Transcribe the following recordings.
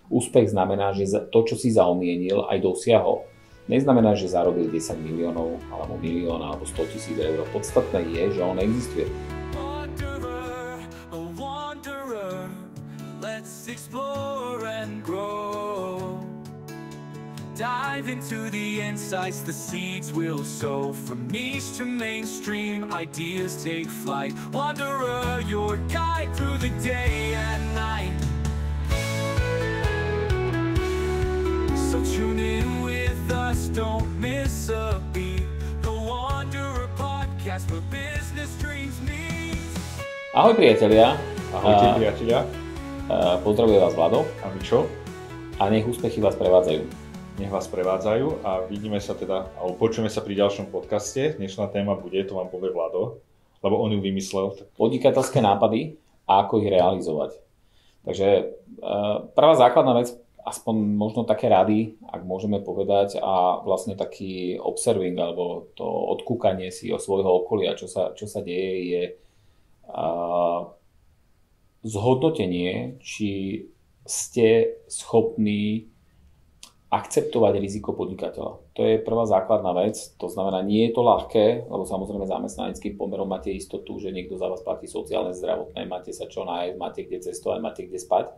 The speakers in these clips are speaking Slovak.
Úspech znamená, že to, čo si zaumienil, aj dosiahol. Neznamená, že zarobil 10 miliónov, alebo milión, alebo 100 000 eur. Podstatné je, že on existuje. Let's explore and grow. Dive into the insights, the seeds will sow. From niche to mainstream, ideas take flight. Wanderer, your guide through the day and night. So tune in with us, don't miss a beat. The Wanderer Podcast where business dreams meet. Ahoj priatelia. Ahojte priatelia. Pozdravuje vás Vlado. A Mičo. A nech úspechy vás prevádzajú. Nech vás prevádzajú a vidíme sa teda, alebo počujeme sa pri ďalšom podcaste. Dnešná téma bude, to vám povie Vlado, lebo on ju vymyslel. Podnikateľské nápady a ako ich realizovať. Takže prvá základná vec, aspoň možno také rady, ak môžeme povedať, a vlastne taký observing, alebo to odkúkanie si o svojho okolia, čo sa deje, je zhodnotenie, či ste schopní akceptovať riziko podnikateľa. To je prvá základná vec, to znamená, nie je to ľahké, lebo samozrejme zamestnaneckým pomerom máte istotu, že niekto za vás platí sociálne, zdravotné, máte sa čo nájsť, máte kde cestovať, máte kde spať.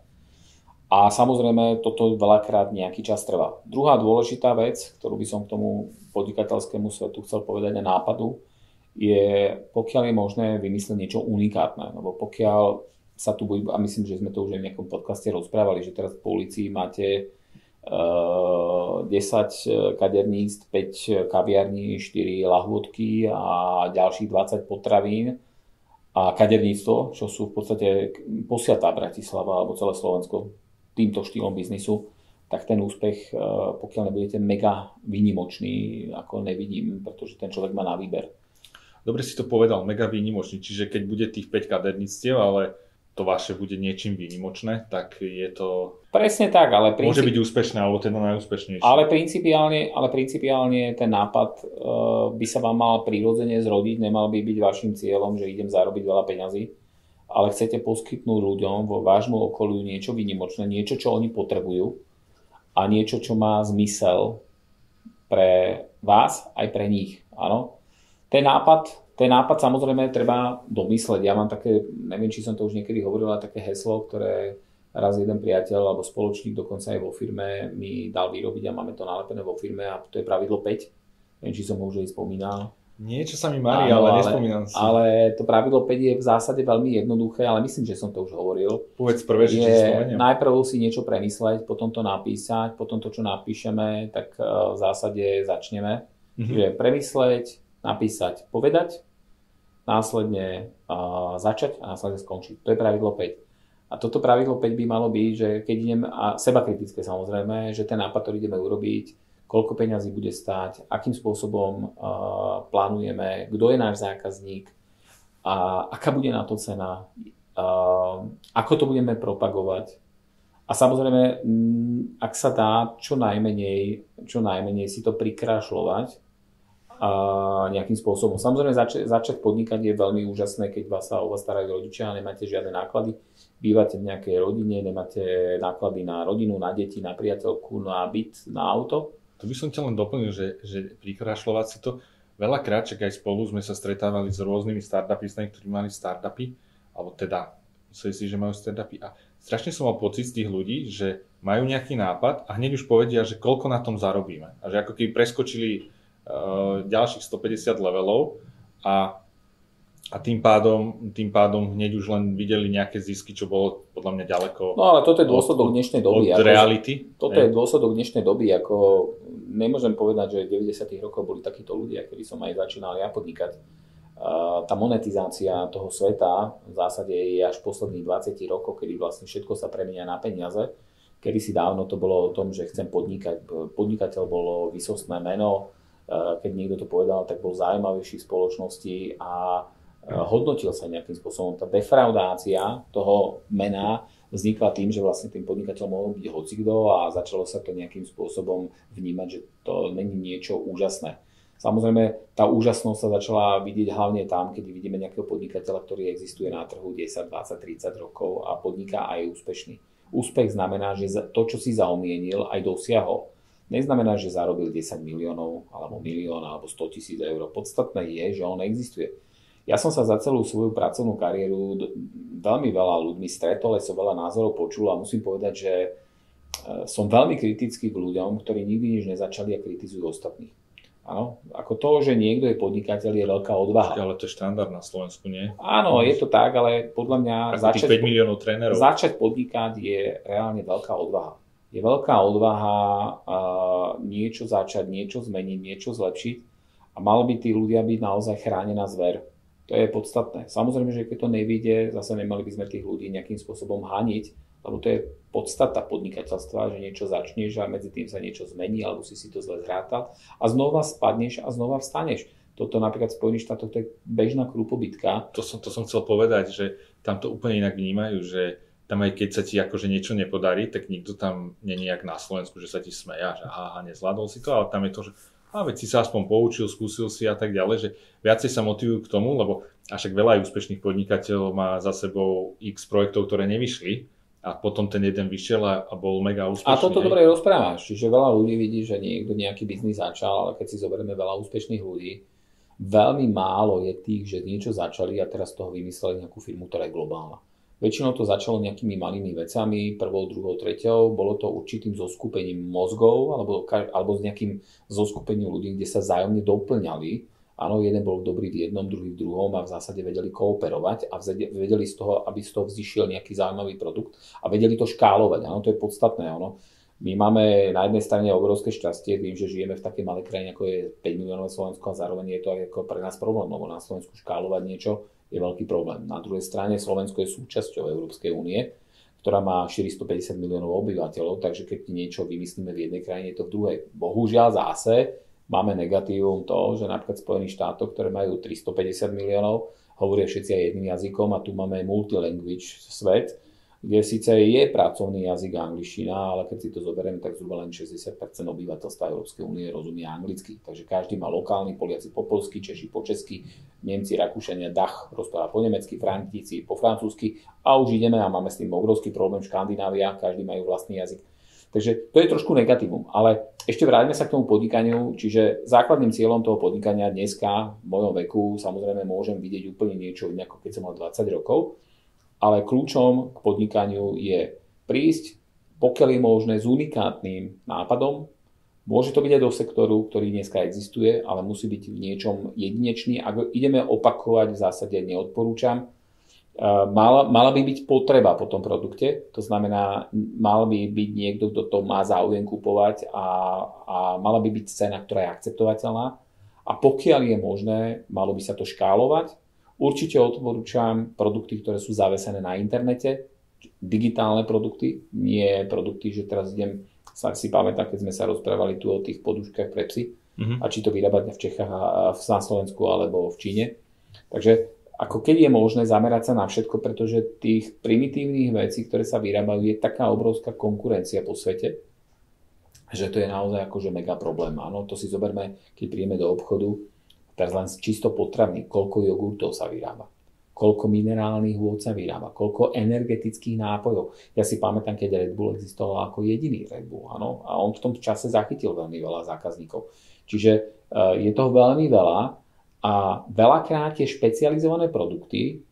A samozrejme, toto veľakrát nejaký čas trvá. Druhá dôležitá vec, ktorú by som k tomu podnikateľskému svetu chcel povedať a nápadu, je, pokiaľ je možné vymyslieť niečo unikátne, lebo pokiaľ sa tu bude, a myslím, že sme to už aj v nejakom podcaste rozprávali, že teraz v polícii máte 10 kaderníc, 5 kaviarní, 4 lahôdky a ďalších 20 potravín a kaderníctvo, čo sú v podstate posiatá Bratislava alebo celé Slovensko týmto štýlom biznisu, tak ten úspech, pokiaľ nebudete mega výnimočný, ako nevidím, pretože ten človek má na výber. Dobre si to povedal, mega výnimočný, čiže keď bude tých 5 kaderníctiev, ale to vaše bude niečím výnimočné, tak je to... Presne tak, ale... Môže byť úspešné, alebo teda najúspešnejšie. Ale principiálne ten nápad by sa vám mal prirodzene zrodiť, nemal by byť vašim cieľom, že idem zarobiť veľa peňazí, ale chcete poskytnúť ľuďom vo vášmu okoliu niečo výnimočné, niečo, čo oni potrebujú a niečo, čo má zmysel pre vás aj pre nich. Áno? Ten nápad samozrejme treba domysleť. Ja mám také, neviem, či som to už niekedy hovoril, ale také heslo, ktoré raz jeden priateľ alebo spoločník dokonca aj vo firme mi dal vyrobiť a máme to nalepené vo firme a to je pravidlo 5. Neviem, či som ho už aj spomínal. Niečo sa mi marí, ale nespomínam si. Ale to pravidlo 5 je v zásade veľmi jednoduché, ale myslím, že som to už hovoril. Povedz prvé, že si spomeniem. Najprv si niečo premysleť, potom to napísať, potom to, čo napíšeme, tak v zásade začneme. Čiže premysleť, napísať, povedať, následne začať a následne skončiť. To je pravidlo 5. A toto pravidlo 5 by malo byť, že keď idem, a sebakritické samozrejme, že ten nápad, ktorý ideme urobiť, koľko peňazí bude stáť, akým spôsobom plánujeme, kto je náš zákazník, a aká bude na to cena, ako to budeme propagovať. A samozrejme, ak sa dá čo najmenej si to prikrášľovať, nejakým spôsobom. Samozrejme začať podnikať je veľmi úžasné, keď o vás starajú rodičia a nemáte žiadne náklady. Bývate v nejakej rodine, nemáte náklady na rodinu, na deti, na priateľku, na byt, na auto. To by som ťa len doplnil, že prikrášľovať si to veľakrát, čak aj spolu sme sa stretávali s rôznymi startupistami, ktorí mali startupy, alebo teda mysleli si, že majú startupy a strašne som mal pocit z tých ľudí, že majú nejaký nápad a hneď už povedia, že koľko na tom zarobíme. A že ako keby preskočili ďalších 150 levelov a tým pádom hneď už len videli nejaké zisky, čo bolo podľa mňa ďaleko. No ale toto je dôsledok dnešnej doby. Od reality. Toto je dôsledok dnešnej doby, ako nemôžem povedať, že v 90. rokoch boli takíto ľudia, ktorí som aj začínal ja podnikať. Tá monetizácia toho sveta v zásade je až posledných 20 rokov, kedy vlastne všetko sa premenia na peniaze. Kedysi dávno to bolo o tom, že chcem podnikať. Podnikateľ bolo výsostné meno. Keď niekto to povedal, tak bol zaujímavejší v spoločnosti a hodnotil sa nejakým spôsobom. Tá defraudácia toho mena vznikla tým, že vlastne tým podnikateľom mohol byť hocikdo a začalo sa to nejakým spôsobom vnímať, že to není niečo úžasné. Samozrejme, tá úžasnosť sa začala vidieť hlavne tam, keď vidíme nejakého podnikateľa, ktorý existuje na trhu 10, 20, 30 rokov a podniká a je úspešný. Úspech znamená, že to, čo si zaumienil, aj dosiahol. Neznamená, že zarobil 10 miliónov, alebo milión, alebo 100 000 eur. Podstatné je, že on existuje. Ja som sa za celú svoju pracovnú kariéru veľmi veľa ľuďmi stretol, aj som veľa názorov počul a musím povedať, že som veľmi kritický k ľuďom, ktorí nikdy nič nezačali a kritizujú ostatných. Áno, ako to, že niekto je podnikateľ, je veľká odvaha. Ale to je štandard na Slovensku, nie? Áno, je to tak, ale podľa mňa začať 5 miliónov trénerov. Začať podnikať je reálne veľká odvaha. Je veľká odvaha niečo začať, niečo zmeniť, niečo zlepšiť a malo by tí ľudia byť naozaj chránená zver. To je podstatné. Samozrejme, že keď to nevyjde, zase nemali by sme tých ľudí nejakým spôsobom haniť, lebo to je podstata podnikateľstva, že niečo začneš a medzi tým sa niečo zmení, alebo si to zle zrátal a znova spadneš a znova vstaneš. Toto napríklad v Spojených štátoch to je bežná krúpobitka. To som chcel povedať, že tam to úplne inak vnímajú, že tam aj keď sa ti akože niečo nepodarí, tak nikto tam nie je nejak na Slovensku, že sa ti smeja, že aha, nezvládol si to, ale tam je to, že veď si sa aspoň poučil, skúsil si a tak ďalej, že viacej sa motivujú k tomu, lebo však veľa aj úspešných podnikateľov má za sebou x projektov, ktoré nevyšli a potom ten jeden vyšiel a bol mega úspešný. A toto dobre rozprávaš, čiže veľa ľudí vidí, že niekto nejaký biznis začal, ale keď si zoberieme veľa úspešných ľudí, veľmi málo je tých, že niečo začali a teraz z toho vymysleli nejakú firmu, ktorá je globálna. Väčšinou to začalo nejakými malými vecami, prvou, druhou, treťou, bolo to určitým zoskupením mozgov alebo s nejakým zoskupením ľudí, kde sa vzájomne doplňali. Áno, jeden bol dobrý v jednom, druhý v druhom a v zásade vedeli kooperovať a vedeli z toho, aby z toho vzýšiel nejaký zaujímavý produkt a vedeli to škálovať. Áno, to je podstatné. Áno. My máme na jednej strane obrovské šťastie tým, že žijeme v takej malej krajine, ako je 5 miliónové Slovensko a zároveň je to aj ako pre nás problém, lebo na Slovensku škálovať niečo je veľký problém. Na druhej strane Slovensko je súčasťou Európskej únie, ktorá má 450 miliónov obyvateľov, takže keď niečo vymyslíme v jednej krajine, je to v druhej. Bohužiaľ zase máme negatívum to, že napríklad v Spojených štátoch, ktoré majú 350 miliónov, hovoria všetci aj jedným jazykom a tu máme multilanguage svet, kde síce je pracovný jazyk angličtina, ale keď si to zoberieme, tak zhruba len 60% obyvateľstva Európskej únie rozumie anglicky. Takže každý má lokálny, Poliaci po polsky, Češi po česky, Nemci, Rakúšania, Dach rozpráva po nemecky, Francúzi po francúzsky a už ideme a máme s tým obrovský problém Škandinávia, každý majú vlastný jazyk. Takže to je trošku negatívum, ale ešte vráťme sa k tomu podnikaniu, čiže základným cieľom toho podnikania dneska v mojom veku samozrejme môžem vidieť úplne niečo iné, ako keď som mal 20 rokov, ale kľúčom k podnikaniu je prísť, pokiaľ je možné, s unikátnym nápadom. Môže to byť aj do sektoru, ktorý dneska existuje, ale musí byť v niečom jedinečný. Ak ideme opakovať, v zásade neodporúčam. Mala by byť potreba po tom produkte, to znamená, mal by byť niekto, kto to má záujem kupovať a mala by byť cena, ktorá je akceptovateľná. A pokiaľ je možné, malo by sa to škálovať. Určite odporúčam produkty, ktoré sú zavesené na internete, digitálne produkty, nie produkty, že teraz si pamätám, keď sme sa rozprávali tu o tých poduškách pre psy, a či to vyrábať v Čechách a na Slovensku alebo v Číne. Takže ako keď je možné zamerať sa na všetko, pretože tých primitívnych vecí, ktoré sa vyrábajú, je taká obrovská konkurencia po svete, že to je naozaj akože mega problém. Áno, to si zoberme, keď príjeme do obchodu, teraz len čisto potravný, koľko jogurtov sa vyrába, koľko minerálnych vôd sa vyrába, koľko energetických nápojov. Ja si pamätám, keď Red Bull existoval ako jediný Red Bull, áno, a on v tom čase zachytil veľmi veľa zákazníkov. Čiže je toho veľmi veľa a veľakrát tie špecializované produkty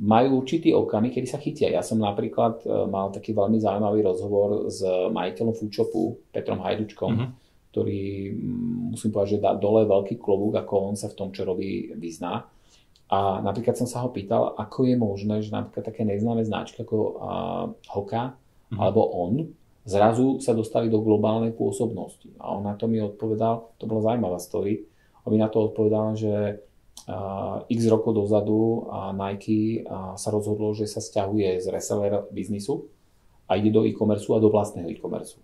majú určitý okamih, kedy sa chytia. Ja som napríklad mal taký veľmi zaujímavý rozhovor s majiteľom Foodshopu, Petrom Hajdučkom, ktorý, musím povedať, že dá dole veľký klobúk, ako on sa v tom, čo robí, vyzná. A napríklad som sa ho pýtal, ako je možné, že napríklad také neznáme značky ako Hoka alebo On zrazu sa dostali do globálnej pôsobnosti. A on na to mi odpovedal, to bola zaujímavá story, on mi na to odpovedal, že x rokov dozadu Nike sa rozhodlo, že sa sťahuje z reseller biznisu a ide do e-commerce a do vlastného e-commerce.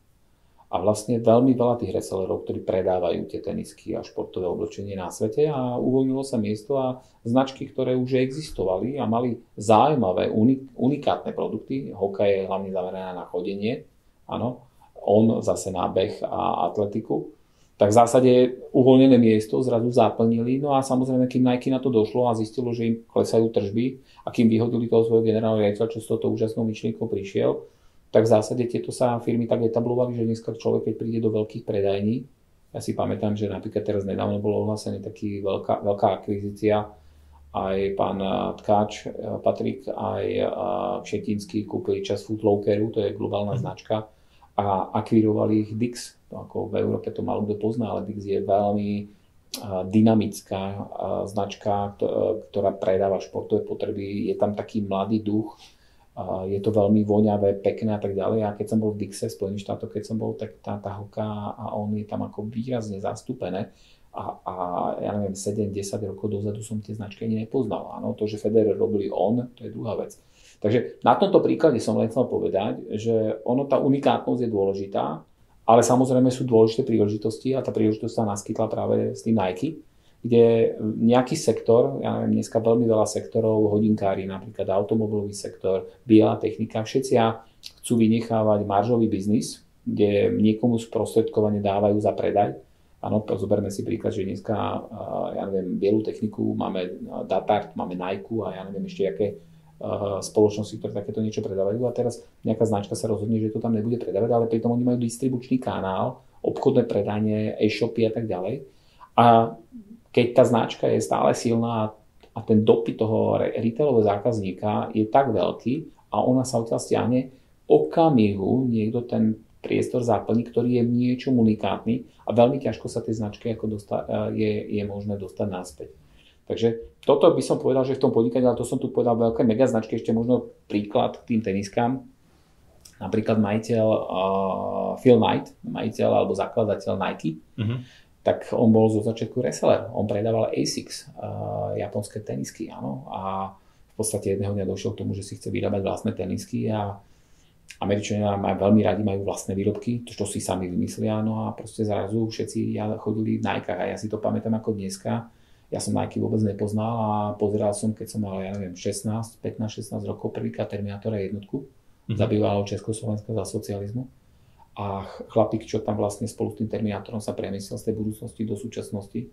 A vlastne veľmi veľa tých resellerov, ktorí predávajú tie tenisky a športové oblečenie na svete a uvoľnilo sa miesto a značky, ktoré už existovali a mali zaujímavé, unikátne produkty. Hoka je hlavne zameraná na chodenie, áno, On zase na beh a atletiku. Tak v zásade uvoľnené miesto zrazu zaplnili, no a samozrejme, kým Nike na to došlo a zistilo, že im klesajú tržby a kým vyhodili toho svojho generálneho riaditeľa, čo s touto úžasnou myšlienkou prišiel, tak v zásade tieto sa firmy tak etablovali, že dneska človek, keď príde do veľkých predajní, ja si pamätám, že napríklad teraz nedávno bolo ohlásený taký veľká akvizícia, aj pán Tkáč, Patrik, aj Kšetinský kúpili časť Foodlokeru, to je globálna značka, a akvírovali ich Dix. To ako v Európe to málo kto pozná, ale Dix je veľmi dynamická značka, ktorá predáva športové potreby. Je tam taký mladý duch, je to veľmi voňavé, pekné a tak ďalej. A keď som bol v Dixe, v Spojených štátoch, keď som bol, tak tá Hoka a on je tam ako výrazne zastúpené. A ja neviem, 7-10 rokov dozadu som tie značky ani nepoznal. Áno, to, že Federer robili to je druhá vec. Takže na tomto príklade som len chcel povedať, že tá unikátnosť je dôležitá, ale samozrejme sú dôležité príležitosti a tá príležitosť sa naskytla práve s tým Nike, kde nejaký sektor, ja neviem, dneska veľmi veľa sektorov, hodinkári, napríklad automobilový sektor, biela technika, všetci chcú vynechávať maržový biznis, kde niekomu sprostredkovane dávajú za predaj. Áno, zoberme si príklad, že dneska, ja neviem, bielú techniku, máme Datart, máme Nike a ja neviem ešte aké spoločnosti, ktoré takéto niečo predávajú a teraz nejaká značka sa rozhodne, že to tam nebude predávať, ale pritom oni majú distribučný kanál, obchodné predanie, e-shopy a tak ďalej. A keď tá značka je stále silná a ten dopyt toho retailového zákazníka je tak veľký a ona sa odtiaľ stiahne, okamihu niekto ten priestor záplní, ktorý je niečo unikátny a veľmi ťažko sa tej značke je možné dostať naspäť. Takže toto by som povedal, že v tom podnikaní, ale to som tu povedal veľké mega značky, ešte možno príklad k tým teniskám. Napríklad majiteľ Phil Knight, majiteľ alebo zakladateľ Nike, tak on bol zo začiatku reseller. On predával ASICS, japonské tenisky, áno. A v podstate jedného dňa došiel k tomu, že si chce vyrábať vlastné tenisky a Američania veľmi radi majú vlastné výrobky, to si sami vymyslia, no a proste zrazu všetci chodili v Nike a ja si to pamätám ako dneska. Ja som Nike vôbec nepoznal a pozeral som, keď som mal, ja neviem, 15-16 rokov prvýkrát Terminátora jednotku, za bývalého Československa za socializmu. A chlapík, čo tam vlastne spolu s tým Terminátorom sa premiesil z tej budúcnosti do súčasnosti,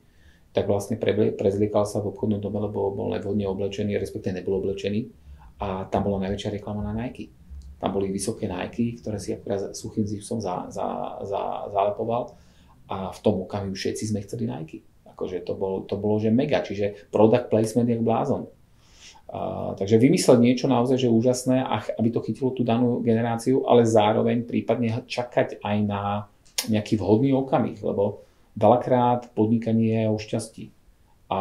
tak vlastne prezliekal sa v obchodnom dome, lebo bol nevhodne oblečený, respektíve nebol oblečený. A tam bola najväčšia reklama na Nike. Tam boli vysoké Nike, ktoré si akurát suchým zipsom zalepoval a v tom okamihu všetci sme chceli Nike. Akože to bolo že mega, čiže product placement je blázon. Takže vymysleť niečo naozaj že úžasné, aby to chytilo tú danú generáciu, ale zároveň prípadne čakať aj na nejaký vhodný okamih, lebo veľakrát podnikanie je o šťastí. A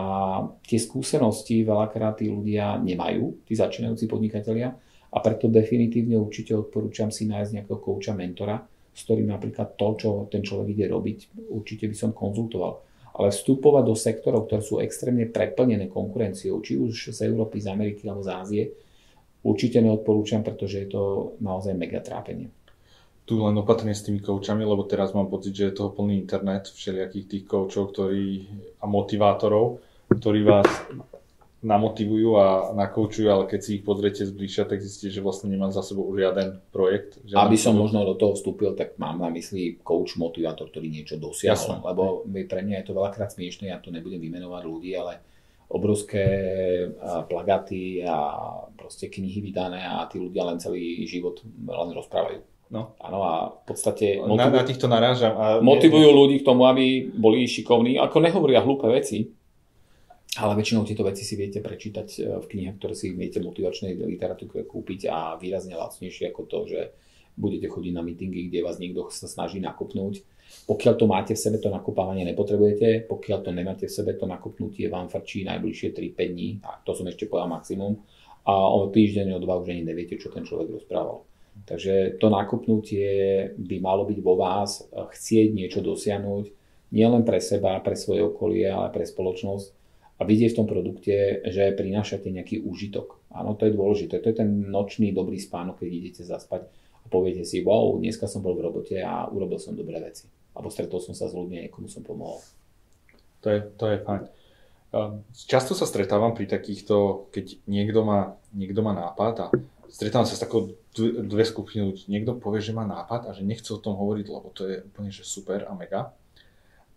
tie skúsenosti veľakrát tí ľudia nemajú, tí začínajúci podnikatelia, a preto definitívne určite odporúčam si nájsť nejakého kouča, mentora, s ktorým napríklad to, čo ten človek ide robiť, určite by som konzultoval. Ale vstupovať do sektorov, ktoré sú extrémne preplnené konkurenciou, či už z Európy, z Ameriky alebo z Ázie, určite neodporúčam, pretože je to naozaj mega trápenie. Tu len opatrne s tými koučami, lebo teraz mám pocit, že je toho plný internet všelijakých tých koučov a motivátorov, ktorí vás namotivujú a nakoučujú, ale keď si ich pozriete zbližšia, tak zistíte, že vlastne nemám za sebou žiaden projekt. Aby som možno do toho vstúpil, tak mám na mysli coach, motivátor, ktorý niečo dosiahol. Lebo pre mňa je to veľakrát smiešné, ja tu nebudem vymenovať ľudí, ale obrovské plagáty a proste knihy vydané a tí ľudia len celý život len rozprávajú. No. Áno, a v podstate na týchto narážam. Motivujú ľudí k tomu, aby boli šikovní, ako nehovoria hlúpe veci. Ale väčšinou tieto veci si viete prečítať v knihách, ktoré si viete motivačnej literatúre kúpiť a výrazne lacnejšie ako to, že budete chodiť na meetingy, kde vás niekto sa snaží nakopnúť. Pokiaľ to máte v sebe, to nakopávanie nepotrebujete. Pokiaľ to nemáte v sebe, to nakopnutie vám frčí najbližšie 3-5 dní. A to som ešte povedal maximum. A o týždeň, o 2 už ani neviete, čo ten človek rozprával. Takže to nakopnutie by malo byť vo vás, chcieť niečo dosiahnuť, nielen pre seba, pre svoje okolie, ale pre spoločnosť. A vidieť v tom produkte, že prinášate nejaký úžitok. Áno, to je dôležité. To je ten nočný dobrý spánok, keď idete zaspať a poviete si, wow, dneska som bol v robote a urobil som dobré veci. Alebo stretol som sa s ľuďmi a niekomu som pomohol. To je fajn. Často sa stretávam pri takýchto, keď niekto má nápad a stretávam sa s takou dve skupiny ľudí. Niekto povie, že má nápad a že nechce o tom hovoriť, lebo to je úplne že super a mega.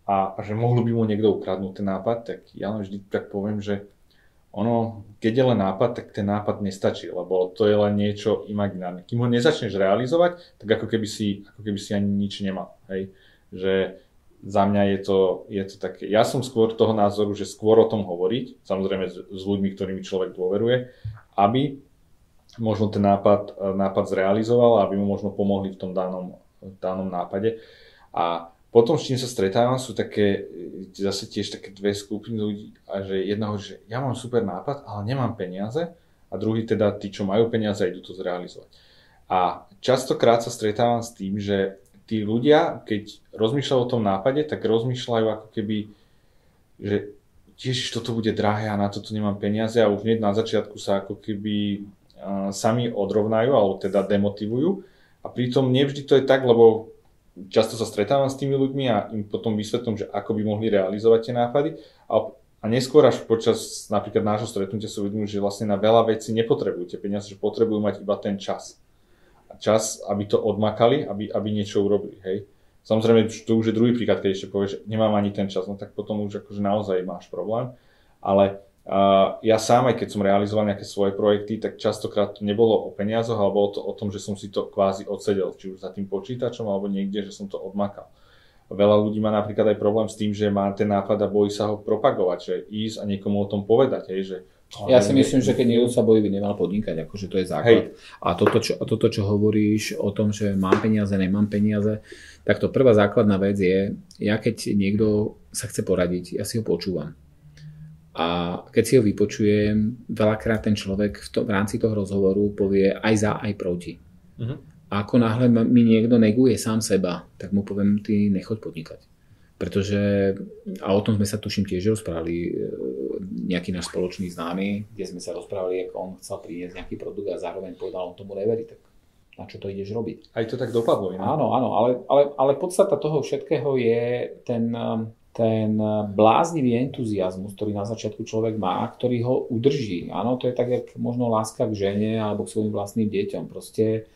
A že mohlo by mu niekto ukradnúť ten nápad, tak ja len vždy tak poviem, že keď je len nápad, tak ten nápad nestačí, lebo to je len niečo imaginárne. Kým ho nezačneš realizovať, tak ako keby si ani nič nemal. Hej? Že za mňa je to také, ja som skôr toho názoru, že skôr o tom hovoriť, samozrejme s ľuďmi, ktorými človek dôveruje, aby možno ten nápad zrealizoval, aby mu možno pomohli v tom danom nápade. A potom, s čím sa stretávam, sú také, zase tiež také dve skupiny ľudí, a že jedného, že ja mám super nápad, ale nemám peniaze, a druhý teda tí, čo majú peniaze, idú to zrealizovať. A častokrát sa stretávam s tým, že tí ľudia, keď rozmýšľajú o tom nápade, tak rozmýšľajú ako keby, že ježiš, toto bude drahé a na toto nemám peniaze, a už hneď na začiatku sa ako keby sami odrovnajú, alebo teda demotivujú. A pritom nevždy to je tak, lebo často sa stretávam s tými ľuďmi a im potom vysvetlím, že ako by mohli realizovať tie nápady. A neskôr až počas napríklad nášho stretnutia sa uvedomujú, že vlastne na veľa vecí nepotrebujú tie peniaze, že potrebujú mať iba ten čas. A čas, aby to odmakali, aby niečo urobili. Hej. Samozrejme, to už je druhý príklad, keď ešte povieš, že nemám ani ten čas, no tak potom už akože naozaj máš problém. Ale ja sám, aj keď som realizoval nejaké svoje projekty, tak častokrát to nebolo o peniazoch, alebo o tom, že som si to kvázi odsedel, či už za tým počítačom, alebo niekde, že som to odmakal. Veľa ľudí má napríklad aj problém s tým, že má ten nápad a bojí sa ho propagovať, že ísť a niekomu o tom povedať. Hej, že ja si myslím, že keď niekto sa bojí, by nemal podnikať, akože to je základ. Hej. A toto, čo hovoríš o tom, že mám peniaze, nemám peniaze, tak to prvá základná vec je, ja keď niekto sa chce poradiť, ja si ho počúvam. A keď si ho vypočujem, veľakrát ten človek v rámci toho rozhovoru povie aj za, aj proti. Uh-huh. A ako náhle mi niekto neguje sám seba, tak mu poviem, ty nechoď podnikať. Pretože, a o tom sme sa tuším tiež rozprávali, nejaký náš spoločný známy, kde sme sa rozprávali, ako on chcel priniesť nejaký produkt a zároveň povedal, on tomu neverí, tak na čo to ideš robiť? Aj to tak dopadlo. Ne? Áno, ale podstata toho všetkého je ten bláznivý entuziazmus, ktorý na začiatku človek má, ktorý ho udrží. Áno, to je tak, jak možno láska k žene alebo k svojim vlastným deťom. Proste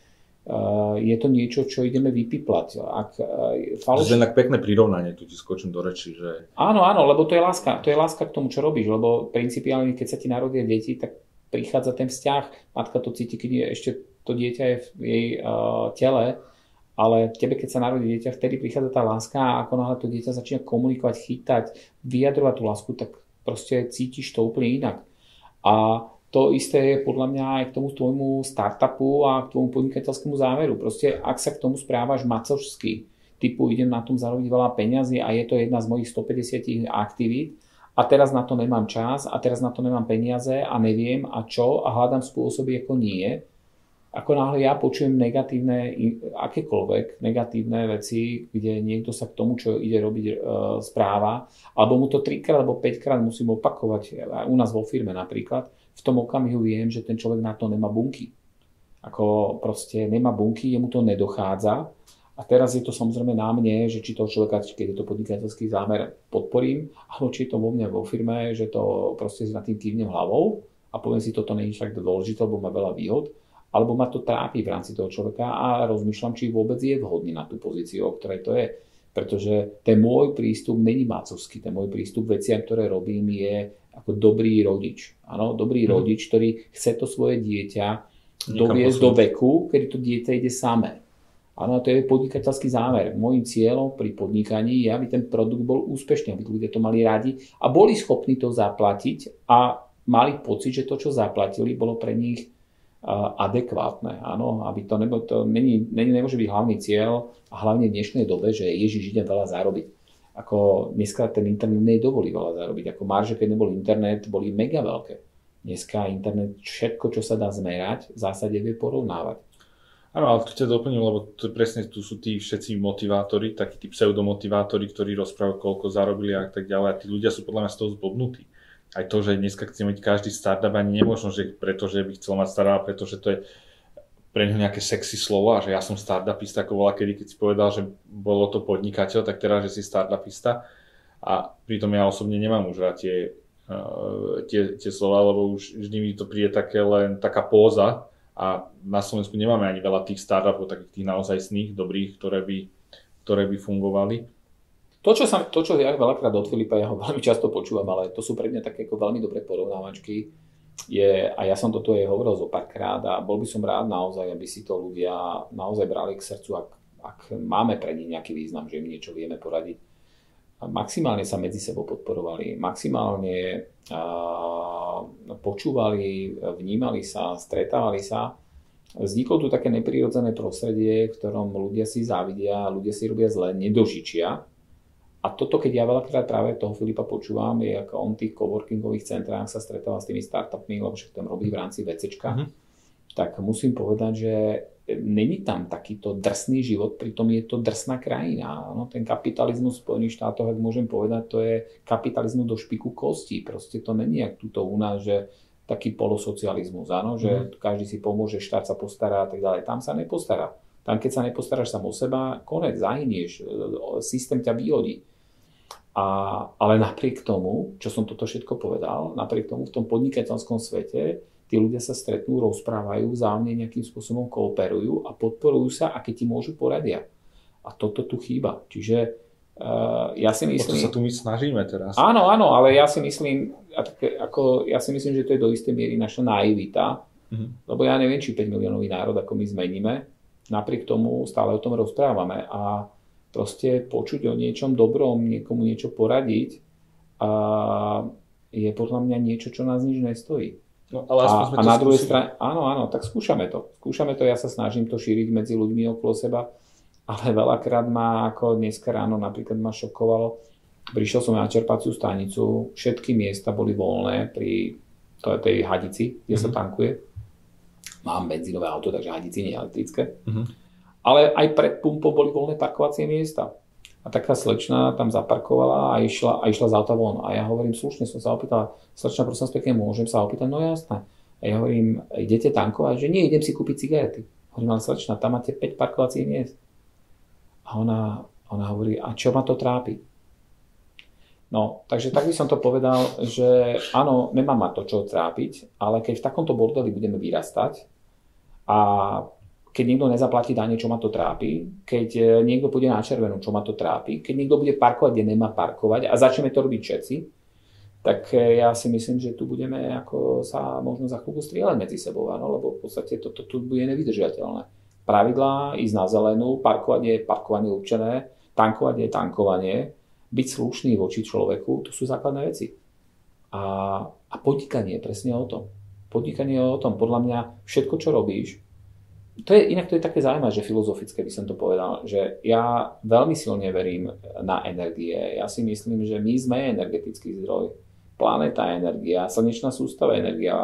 je to niečo, čo ideme vypiplať. Len pekné prirovnanie, tu ti skočím do reči, že... Áno, lebo to je láska k tomu, čo robíš, lebo principiálne, keď sa ti narodia deti, tak prichádza ten vzťah, matka to cíti, keď je ešte to dieťa je v jej tele, ale tebe, keď sa narodí dieťa, vtedy prichádza tá láska a ako náhle to dieťa začína komunikovať, chytať, vyjadrovať tú lásku, tak proste cítiš to úplne inak. A to isté je podľa mňa aj k tomu tvojmu startupu a k tvojmu podnikateľskému záveru. Proste ak sa k tomu správaš macožsky, typu idem na tom zarobiť veľa peňazí a je to jedna z mojich 150 aktivít a teraz na to nemám čas a teraz na to nemám peniaze a neviem a čo a hľadám spôsoby, ako nie. Ako náhle ja počujem akékoľvek negatívne veci, kde niekto sa k tomu, čo ide robiť, správa, alebo mu to 3-krát alebo 5-krát musím opakovať, u nás vo firme napríklad, v tom okamihu viem, že ten človek na to nemá bunky. Ako proste nemá bunky, jemu to nedochádza. A teraz je to samozrejme na mne, že či toho človeka, keď je to podnikateľský zámer, podporím, alebo či je to vo mne vo firme, že to proste na tým kývnem hlavou a poviem si, toto nie je však dôležité, lebo má veľa výhod. Alebo ma to trápi v rámci toho človeka a rozmýšľam, či vôbec je vhodný na tú pozíciu, o ktorej to je. Pretože ten môj prístup není macovský, ten môj prístup veciam, ktoré robím, je ako dobrý rodič. Áno, dobrý rodič, ktorý chce to svoje dieťa doviesť do veku, kedy to dieťa ide samé. Áno, to je podnikateľský zámer. Mojím cieľom pri podnikaní je, aby ten produkt bol úspešný, aby ľudia to mali radi a boli schopní to zaplatiť a mali pocit, že to, čo zaplatili, bolo pre nich adekvátne, áno, aby to nebolo, to nemôže byť hlavný cieľ a hlavne v dnešnej dobe, že Ježiš idem veľa zarobiť. Ako dneska ten internet nedovolí veľa zarobiť, ako marže, keď nebol internet, boli mega veľké. Dneska internet všetko, čo sa dá zmerať, v zásade vie porovnávať. Áno, ale to ťa doplním, lebo to presne tu sú tí všetci motivátori, takí tí pseudomotivátori, ktorí rozprávajú, koľko zarobili a tak ďalej a tí ľudia sú podľa mňa z toho zblbnutí. Aj to, že dneska chce mať každý startup, ani nemôžno, že pretože by chcel mať startup, pretože to je pre neho nejaké sexy slovo a že ja som startupista, ako bola kedy, keď si povedal, že bolo to podnikateľ, tak teraz, že si startupista. A pritom ja osobne nemám už rád tie slova, lebo už vždy mi to príde také len taká póza a na Slovensku nemáme ani veľa tých startupov, takých tých naozaj sných, dobrých, ktoré by fungovali. To, čo ja veľakrát od Filipa, ja ho veľmi často počúvam, ale to sú pre mňa také ako veľmi dobré porovnávačky, a ja som toto jej hovoril zo párkrát a bol by som rád naozaj, aby si to ľudia naozaj brali k srdcu, ak máme pre nich nejaký význam, že im niečo vieme poradiť. Maximálne sa medzi sebou podporovali, maximálne počúvali, vnímali sa, stretávali sa. Vzniklo tu také neprirodzené prostredie, v ktorom ľudia si závidia, ľudia si robia zle, nedožičia. A toto, keď ja veľakrát práve toho Filipa počúvam, je ako on v tých coworkingových centrách sa stretáva s tými startupmi, lebo však tam robí v rámci VCčka, tak musím povedať, že není tam takýto drsný život, pritom je to drsná krajina. No, ten kapitalizmus v Spojených štátoch, ak môžem povedať, to je kapitalizmus do špiku kostí. Proste to není jak tuto u nás, že taký polosocializmus, áno, že každý si pomôže, štát sa postará a tak ďalej. Tam sa nepostará. Tam, keď sa nepostaráš sám o seba, konec, zahynieš, systém ťa vyhodí. Ale napriek tomu, čo som toto všetko povedal, napriek tomu v tom podnikateľskom svete tí ľudia sa stretnú, rozprávajú, vzájomne nejakým spôsobom kooperujú a podporujú sa, a keď ti môžu poradia. A toto tu chýba. Čiže ja si myslím... O to sa tu my snažíme teraz. Áno, ale ja si myslím, že to je do istej miery naša naivita, lebo ja neviem, či 5 miliónový národ, ako my zmeníme, napriek tomu stále o tom rozprávame a proste počuť o niečom dobrom, niekomu niečo poradiť je podľa mňa niečo, čo nás nič nestojí. No, ale a na druhej strane, áno, tak skúšame to. Ja sa snažím to šíriť medzi ľuďmi okolo seba, ale veľakrát ma, ako dneska ráno napríklad ma šokovalo, prišiel som na čerpaciu stanicu, všetky miesta boli voľné pri tej hadici, kde sa tankuje. Mám benzínové auto, takže hadici nie elektrické. Ale aj pred pumpou boli voľné parkovacie miesta. A taká slečna tam zaparkovala a išla z auta von. A ja hovorím, slušne som sa opýtala, slečna, prosím vás pekne, môžem sa opýtať? No jasné. A ja hovorím, idete tankovať? Že nie, idem si kúpiť cigarety. Hovorím, ale slečna, tam máte 5 parkovacích miest. A ona hovorí, a čo ma to trápi? No, takže tak by som to povedal, že áno, nemá ma to čo trápiť, ale keď v takomto bordeli budeme vyrastať a keď niekto nezaplatí dane, čo ma to trápi, keď niekto pôjde na červenú, čo ma to trápi, keď niekto bude parkovať, kde nemá parkovať a začneme to robiť všetci, tak ja si myslím, že tu budeme ako sa možno za chvíľku strieľať medzi sebou, áno, lebo v podstate toto tu bude nevydržateľné. Pravidlá, ísť na zelenú, parkovať je parkovanie určené, tankovať je tankovanie, byť slušný voči človeku, to sú základné veci. A podnikanie je presne o tom. Podnikanie je o tom, podľa mňa všetko, čo robíš, to je také zaujímavé, že filozofické by som to povedal, že ja veľmi silne verím na energie. Ja si myslím, že my sme energetický zdroj. Planéta je energia, slnečná sústava je energia,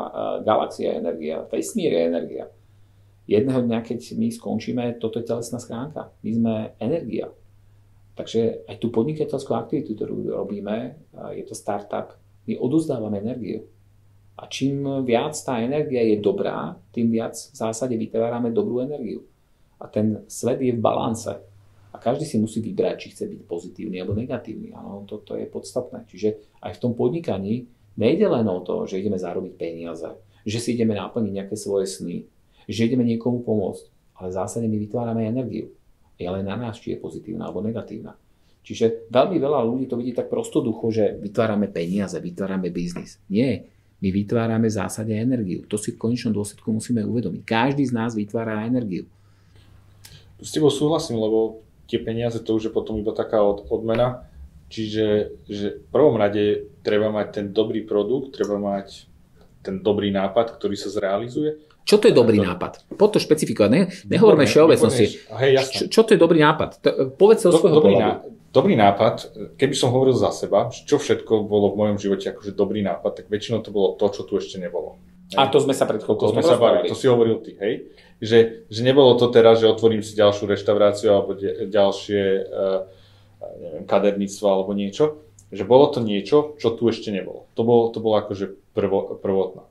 galaxia je energia, vesmír je energia. Jedného dňa, keď my skončíme, toto je telesná schránka. My sme energia. Takže aj tú podnikateľskú aktivitu, ktorú robíme, je to startup, my odovzdávame energiu. A čím viac tá energia je dobrá, tým viac v zásade vytvárame dobrú energiu. A ten svet je v balanse. A každý si musí vybrať, či chce byť pozitívny alebo negatívny. Áno, toto je podstatné. Čiže aj v tom podnikaní nejde len o to, že ideme zarobiť peniaze, že si ideme naplniť nejaké svoje sny, že ideme niekomu pomôcť. Ale v zásade my vytvárame energiu. Je len na nás, či je pozitívna alebo negatívna. Čiže veľmi veľa ľudí to vidí tak prostoducho, že vytvárame peniaze, vytvárame biznis. Nie. My vytvárame v zásade energiu. To si v konečnom dôsledku musíme uvedomiť. Každý z nás vytvára energiu. S tebou súhlasím, lebo tie peniaze to už je potom iba taká odmena. Čiže že v prvom rade treba mať ten dobrý produkt, treba mať ten dobrý nápad, ktorý sa zrealizuje. Čo to je dobrý nápad? Poď to špecifikovať. Nehovoríme všeobecnosti. Čo to je dobrý nápad? Povedz o svojho pohľadu. Dobrý nápad, keby som hovoril za seba, čo všetko bolo v mojom živote akože dobrý nápad, tak väčšinou to bolo to, čo tu ešte nebolo. Hej. A to sme sa pred chvíľkou rozprávali. To si hovoril ty, hej? Že nebolo to teraz, že otvorím si ďalšiu reštauráciu alebo ďalšie neviem, kaderníctvo alebo niečo. Že bolo to niečo, čo tu ešte nebolo. To bolo akože prvotná.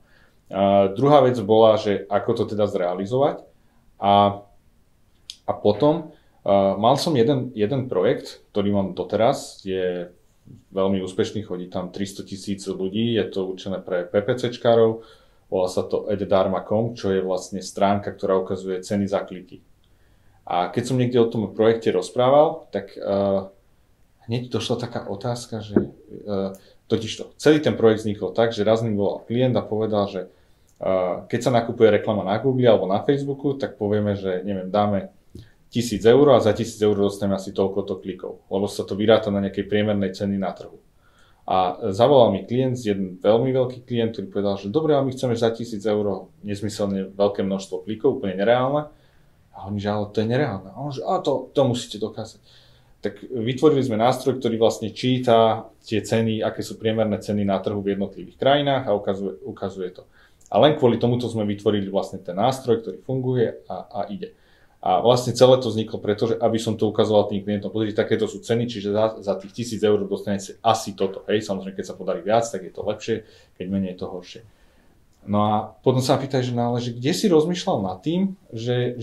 Druhá vec bola, že ako to teda zrealizovať. A potom mal som jeden projekt, ktorý mám doteraz, je veľmi úspešný, chodí tam 300 000 ľudí, je to určené pre PPCčkárov, volá sa to eddarma.com, čo je vlastne stránka, ktorá ukazuje ceny za kliky. A keď som niekde o tom projekte rozprával, tak hneď došla taká otázka, že totižto, celý ten projekt vznikol tak, že raz mi volal klient a povedal, že keď sa nakupuje reklama na Google alebo na Facebooku, tak povieme, že neviem, dáme 1,000 eur a za 1,000 eur dostaneme asi toľkoto klikov, lebo sa to vyráta na nejakej priemernej ceny na trhu. A zavolal mi klient, jeden veľmi veľký klient, ktorý povedal, že dobre, ale my chceme za 1,000 eur nesmyselne veľké množstvo klikov, úplne nereálne. A oni, že ale to je nereálne. A on, že to musíte dokázať. Tak vytvorili sme nástroj, ktorý vlastne číta tie ceny, aké sú priemerné ceny na trhu v jednotlivých krajinách a ukazuje to. A len kvôli tomuto sme vytvorili vlastne ten nástroj, ktorý funguje a ide. A vlastne celé to vzniklo preto, že aby som to ukazoval tým klientom, pozrite, takéto sú ceny, čiže za tých 1,000 eur dostanete asi toto. Hej, samozrejme, keď sa podarí viac, tak je to lepšie, keď menej je to horšie. No a potom sa pýtaj, že kde si rozmýšľal nad tým, že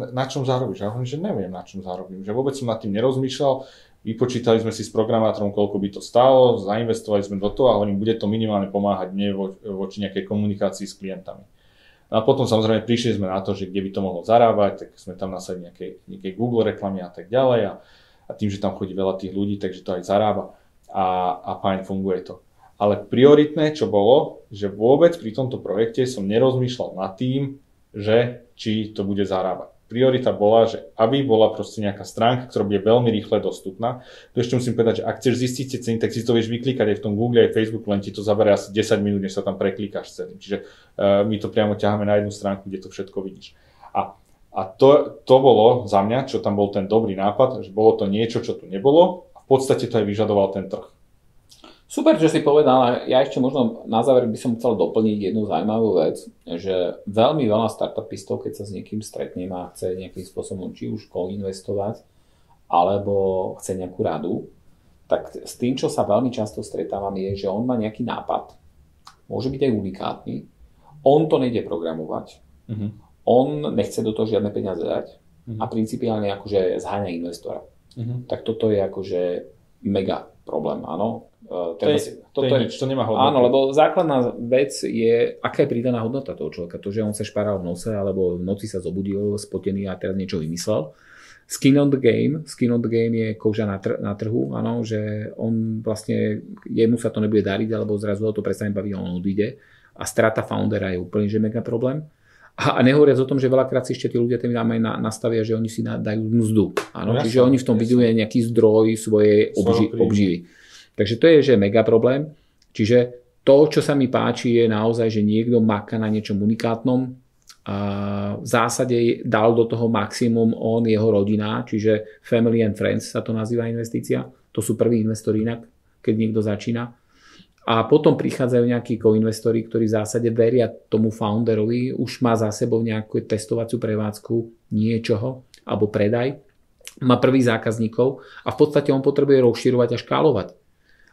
na čom zarobíš? A hovorím, že neviem, na čom zarobím, že vôbec som nad tým nerozmýšľal. Vypočítali sme si s programátorom, koľko by to stálo, zainvestovali sme do toho a hovorím, bude to minimálne pomáhať mne voči nejakej komunikácii s klientami. No a potom samozrejme prišli sme na to, že kde by to mohlo zarábať, tak sme tam nasadili nejaké Google reklamy a tak ďalej a tým, že tam chodí veľa tých ľudí, takže to aj zarába a fajn, funguje to. Ale prioritné, čo bolo, že vôbec pri tomto projekte som nerozmýšľal nad tým, že či to bude zarábať. Priorita bola, že aby bola proste nejaká stránka, ktorá bude veľmi rýchle dostupná. To ešte musím povedať, že ak chceš zistiť tie ceny, tak si to vieš vyklikať aj v tom Google, aj Facebooku, len ti to zaberie asi 10 minút, než sa tam preklikáš celým. Čiže my to priamo ťaháme na jednu stránku, kde to všetko vidíš. A to bolo za mňa, čo tam bol ten dobrý nápad, že bolo to niečo, čo tu nebolo a v podstate to aj vyžadoval ten trh. Super, čo si povedal, ale ja ešte možno na záver by som chcel doplniť jednu zaujímavú vec, že veľmi veľa startupistov, keď sa s niekým stretnem a chce nejakým spôsobom či už koinvestovať, alebo chce nejakú radu, tak s tým, čo sa veľmi často stretávam, je, že on má nejaký nápad, môže byť aj unikátny, on to nejde programovať, on nechce do toho žiadne peniaze dať a principiálne akože zháňa investora. Tak toto je akože mega problém, áno. To je nič, to nemá hodnotu. Áno, lebo základná vec je, aká je pridaná hodnota toho človeka. To, že on sa šparal v nose, alebo v noci sa zobudil spotený a teraz niečo vymyslel. Skin on the game je koža na trhu, áno, že on vlastne, jemu sa to nebude dariť, alebo zrazu ho to prestane baviť, on odíde. A strata foundera je úplne že mega problém. A nehovoriac o tom, že veľakrát si ešte tí ľudia tým aj nastavia, že oni si dajú mzdu. Áno? No, čiže oni v tom vidujú nejaký zdroj svojej obživy. Takže to je že mega problém. Čiže to, čo sa mi páči, je naozaj, že niekto maká na niečom unikátnom a v zásade dal do toho maximum on, jeho rodina, čiže family and friends sa to nazýva investícia. To sú prví investori inak, keď niekto začína. A potom prichádzajú nejakí koinvestori, ktorí v zásade veria tomu founderovi, už má za sebou nejakú testovaciu prevádzku niečoho, alebo predaj, má prvých zákazníkov a v podstate on potrebuje rozširovať a škálovať.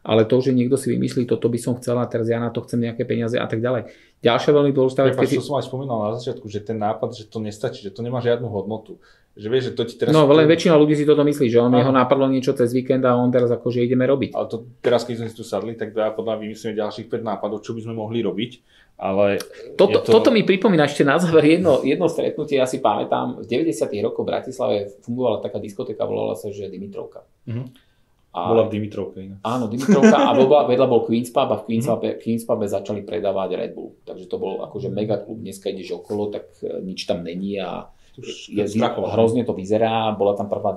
Ale to, že niekto si vymyslí, toto by som chcel a teraz ja na to chcem nejaké peniaze a tak ďalej. Ďalšia veľmi dôležitá vec, keď som aj spomínal na začiatku, že ten nápad, že to nestačí, že to nemá žiadnu hodnotu. Že vieš, že to ti teraz... No, len väčšina ľudí si toto myslí, že jeho napadlo niečo cez víkend a on teraz akože ideme robiť. Ale to teraz, keď sme si tu sadli, tak ja podľa vymyslíme ďalších 5 nápadov, čo by sme mohli robiť. Ale toto mi pripomína ešte na záver jedno stretnutie, ja si pamätám, v 90. rokoch v Bratislave fungovala taká diskotéka, volala sa, že Dimitrovka. Bola v Dimitrovke. Áno, Dimitrovka a vedľa bol Queen's Pub a v Queen's Pube začali predávať Red Bull. Takže to bol akože mega klub, dneska ideš okolo, tak nič tam není a hrozne to vyzerá, bola tam prvá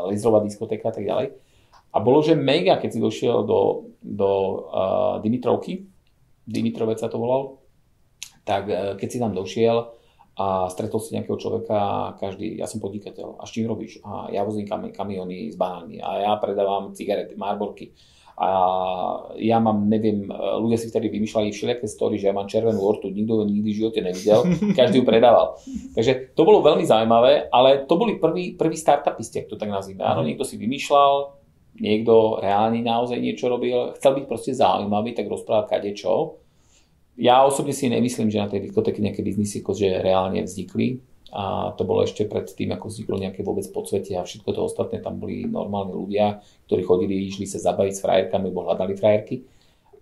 laserová diskotéka a tak ďalej. A bolo, že mega, keď si došiel do Dimitrovky, Dimitrovec sa to volal, tak keď si tam došiel a stretol si nejakého človeka, ja som podnikateľ, a s čím robíš? A ja vozím kamiony s banánmi a ja predávam cigarety, Marlboroky. A ja mám, neviem, ľudia si vtedy vymýšľali všelijaké story, že ja mám červenú ortu, nikto nikdy v živote nevidel, každý ju predával. Takže to bolo veľmi zaujímavé, ale to boli prví startupisti, ak to tak nazývame. Áno, niekto si vymýšľal, niekto reálne naozaj niečo robil, chcel byť proste zaujímavý, tak rozprával kadečo. Ja osobne si nemyslím, že na tej diskotéke nejaké biznisy že reálne vznikli. A to bolo ešte pred tým, ako vzniklo nejaké vôbec podsvetie a všetko to ostatné, tam boli normálni ľudia, ktorí chodili, išli sa zabaviť s frajerkami, alebo hľadali frajerky.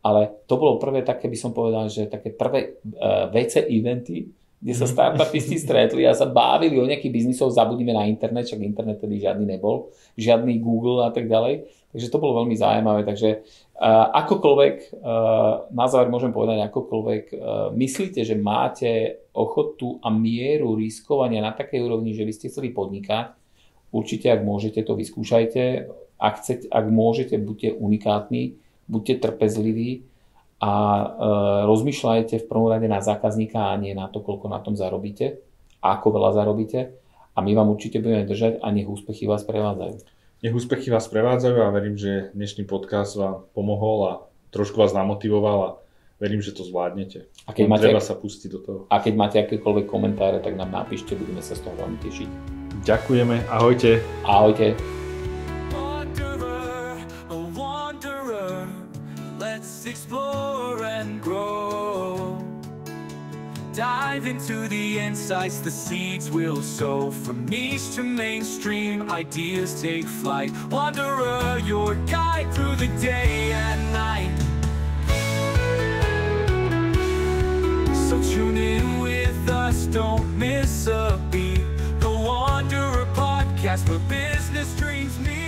Ale to bolo prvé také, by som povedal, že také prvé WC eventy, kde sa startupisti stretli a sa bavili o nejakých biznisov, zabudíme na internet, však internet tedy žiadny nebol, žiadny Google a tak ďalej. Takže to bolo veľmi zaujímavé. Takže akokoľvek, na záver môžem povedať, akokoľvek myslíte, že máte ochotu a mieru riskovania na takej úrovni, že by ste chceli podnikať, určite, ak môžete, to vyskúšajte. Ak môžete, buďte unikátni, buďte trpezliví a rozmýšľajte v prvom rade na zákazníka a nie na to, koľko na tom zarobíte, ako veľa zarobíte. A my vám určite budeme držať a nech úspechy vás prevádzajú. Nech úspechy vás prevádzajú a verím, že dnešný podcast vám pomohol a trošku vás namotivoval a verím, že to zvládnete. A treba sa pustiť do toho. A keď máte akékoľvek komentáre, tak nám napíšte, budeme sa z toho veľmi tešiť. Ďakujeme, ahojte. Ahojte. Let's explore and grow. Dive into the insights the seeds will sow. From niche to mainstream, ideas take flight. Wanderer, your guide through the day and night. So tune in with us, don't miss a beat. The Wanderer Podcast, where business dreams meet.